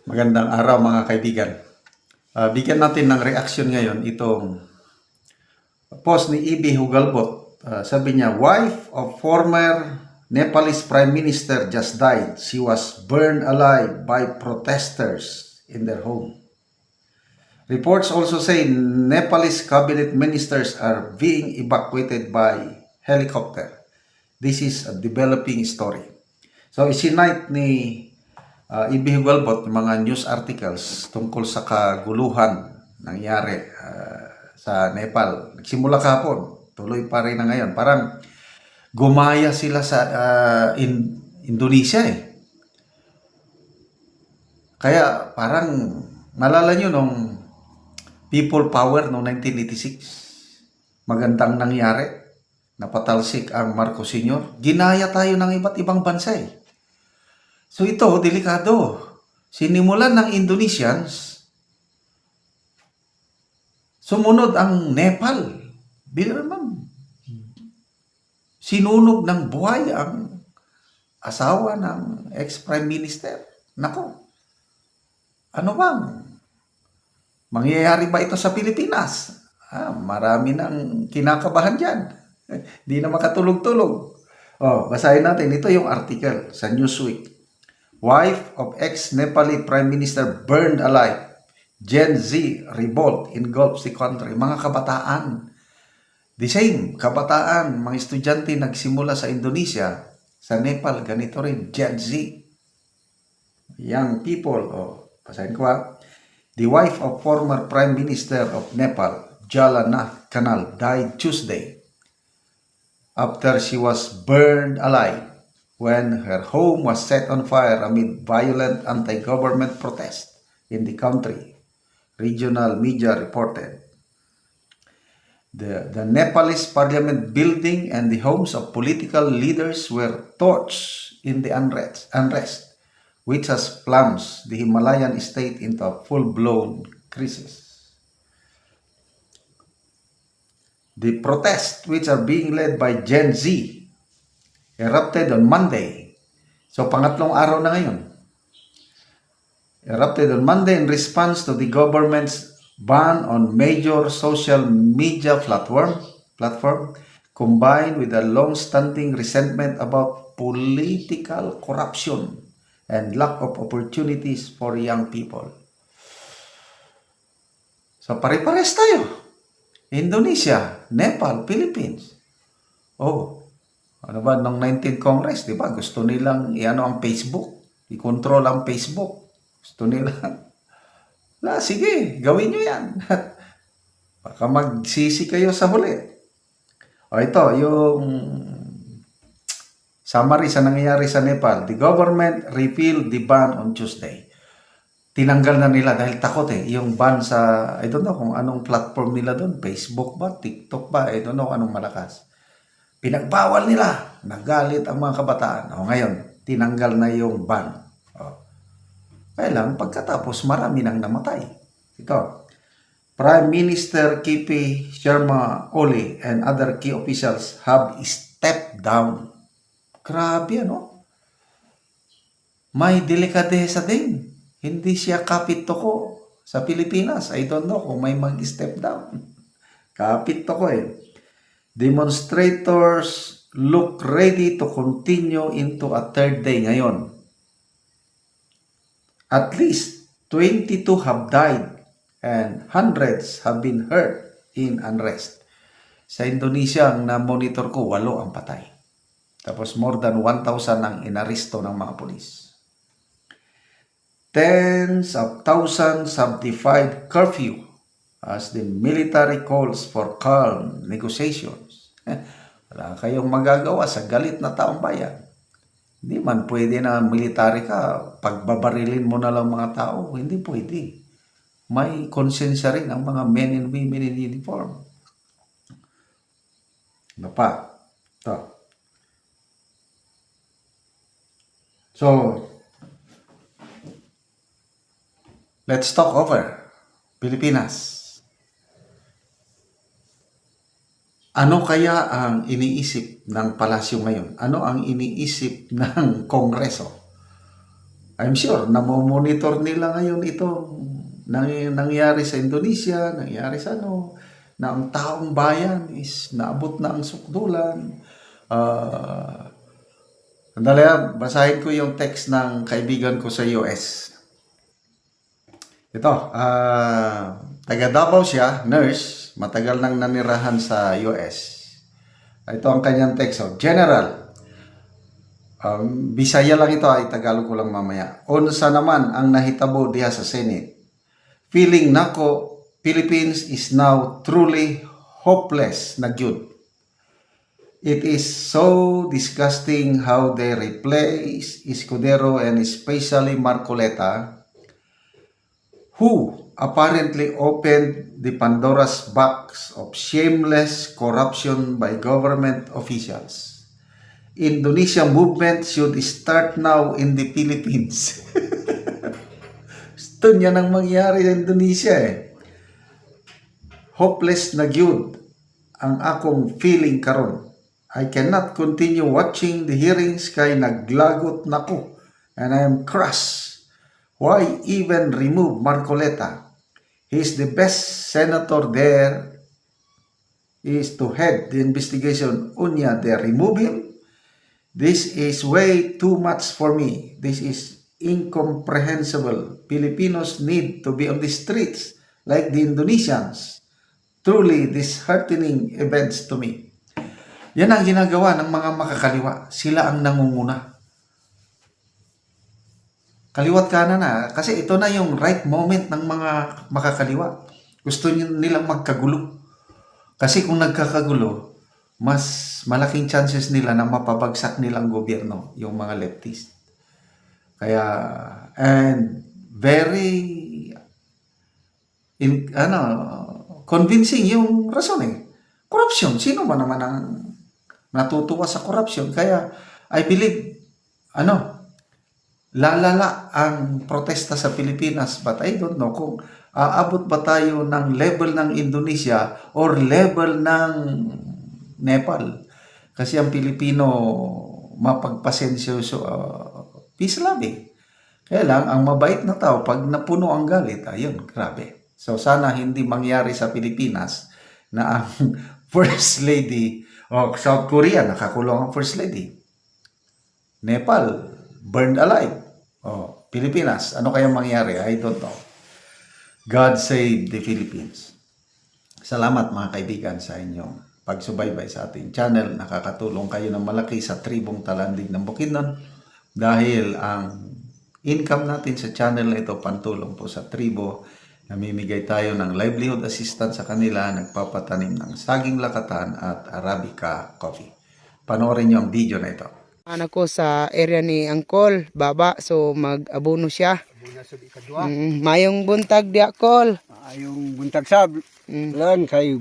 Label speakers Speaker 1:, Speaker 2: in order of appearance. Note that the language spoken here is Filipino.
Speaker 1: Magandang araw mga kaibigan. Bigyan natin ng reaction ngayon itong post ni E.B. Hugalbot. Sabi niya, wife of former Nepalese Prime Minister just died. She was burned alive by protesters in their home. Reports also say Nepalese cabinet ministers are being evacuated by helicopter. This is a developing story. So isinite ni E.B. Hugalbot yung mga news articles tungkol sa kaguluhan nangyari sa Nepal. Nagsimula kahapon, tuloy pa rin na ngayon. Parang gumaya sila sa Indonesia eh. Kaya parang nalala nyo nung people power noong 1986, magandang nangyari, napatalsik ang Marcos Sr. Ginaya tayo ng iba't ibang bansa eh. So ito, delikado. Sinimulan ng Indonesians, sumunod ang Nepal. Bilang naman, sinunog ng buhay ang asawa ng ex-prime minister. Nako, ano bang? Mangyayari ba ito sa Pilipinas? Marami nang kinakabahan dyan. Di na makatulog-tulog. Basahin natin. Ito yung article sa Newsweek. Wife of ex-Nepali Prime Minister burned alive. Gen Z revolt engulfs the country. Mga kabataan. The same. Kabataan. Mga estudyante nagsimula sa Indonesia. Sa Nepal, ganito rin. Gen Z. Young people. Basahin ko The wife of former Prime Minister of Nepal, Jalanath Kanal, died Tuesday after she was burned alive when her home was set on fire amid violent anti-government protests in the country, regional media reported. The Nepalese parliament building and the homes of political leaders were torched in the unrest, which has plunged the Himalayan state into a full-blown crisis. The protests, which are being led by Gen Z, erupted on Monday. So, pangatlong araw na ngayon. Erupted on Monday in response to the government's ban on major social media platform combined with a long-standing resentment about political corruption and lack of opportunities for young people. So, pare-pares tayo. Indonesia, Nepal, Philippines. Ano ba, nung 19th Congress, di ba? Gusto nilang iano ang Facebook. I-control ang Facebook. Gusto nilang, sige, gawin nyo yan. Baka magsisi kayo sa huli. Ito, yung summary sa nangyayari sa Nepal. The government repealed the ban on Tuesday. Tinanggal na nila dahil takot eh. Yung ban sa, I don't know kung anong platform nila doon. Facebook ba? TikTok ba? I don't know anong malakas. Pinagbawal nila. Nagalit ang mga kabataan. Ngayon, tinanggal na yung ban. Kaya lang, pagkatapos, marami nang namatay. Ito. Prime Minister K.P. Sharma Oli and other key officials have stepped down. Grabe, ano? May delikadesa din. Hindi siya kapit toko sa Pilipinas. I don't know kung may mag-step down. Kapit toko eh. Demonstrators look ready to continue into a third day ngayon. At least 22 have died and hundreds have been hurt in unrest. Sa Indonesia, ang na-monitor ko, 8 ang patay. Tapos more than 1,000 ang inaresto ng mga polis. Tens of thousands have defied curfew as the military calls for calm negotiations. Wala kayong magagawa sa galit na taong bayan. Hindi man pwede na military ka, pagbabarilin mo na lang mga tao. Hindi pwede. May konsensya rin ang mga men and women in uniform. Ano pa? Ito. So, let's talk over Pilipinas. Ano kaya ang iniisip ng palasyo ngayon? Ano ang iniisip ng Kongreso? I'm sure monitor nila ngayon itong nangyari sa Indonesia, nangyari sa na ang taong bayan is naabot na ang sukdulan. Sandali, basahin ko yung text ng kaibigan ko sa US. Ito, taga Davao siya, nurse, matagal nang nanirahan sa US. Ito ang kanyang text. General, Bisaya lang ito, ay Tagalog ko lang mamaya. Unsa naman ang nahitabo diha sa Senate? Feeling nako, Philippines is now truly hopeless na gyud. It is so disgusting how they replace Escudero and especially Marcoleta, who apparently opened the Pandora's box of shameless corruption by government officials. Indonesian movement should start now in the Philippines. Gusto niya nang mangyari sa Indonesia eh. Hopeless na gyud ang akong feeling karon. I cannot continue watching the hearings kay naglagot nako and I am crushed. Why even remove Marcoleta? He's the best senator there is to head the investigation. Unya, they remove him. This is way too much for me. This is incomprehensible. Filipinos need to be on the streets like the Indonesians. Truly disheartening events to me. Yan ang ginagawa ng mga makakaliwa. Sila ang nangunguna. Kaliwat kanan na. Kasi ito na yung right moment ng mga makakaliwa. Gusto nilang magkagulo. Kasi kung nagkakagulo, mas malaking chances nila na mapabagsak nilang gobyerno, yung mga leftist. Kaya, and very, convincing yung rason eh. Corruption. Sino ba naman ang natutuwa sa corruption? Kaya, I believe, lalala ang protesta sa Pilipinas, but I don't know kung aabot ba tayo ng level ng Indonesia or level ng Nepal. Kasi ang Pilipino mapagpasensyoso, peace love eh. Kaya lang, ang mabait na tao, pag napuno ang galit, ayun, grabe. So sana hindi mangyari sa Pilipinas na ang First Lady, South Korea, nakakulong ang First Lady. Nepal, burned alive. Pilipinas, ano kaya mangyari? I don't know. God save the Philippines. Salamat mga kaibigan sa inyong pagsubaybay sa ating channel. Nakakatulong kayo ng malaki sa tribong Talandig ng Bukidnon dahil ang income natin sa channel na ito pantulong po sa tribo. Namimigay tayo ng livelihood assistance sa kanila, nagpapatanim ng saging lakatan at Arabica coffee. Panoorin niyo ang video na ito.
Speaker 2: Anak ko sa area ni Angkol, baba, so mag-abono siya. Mayong buntag di Angkol.
Speaker 3: Ayong buntag sab. Lan kay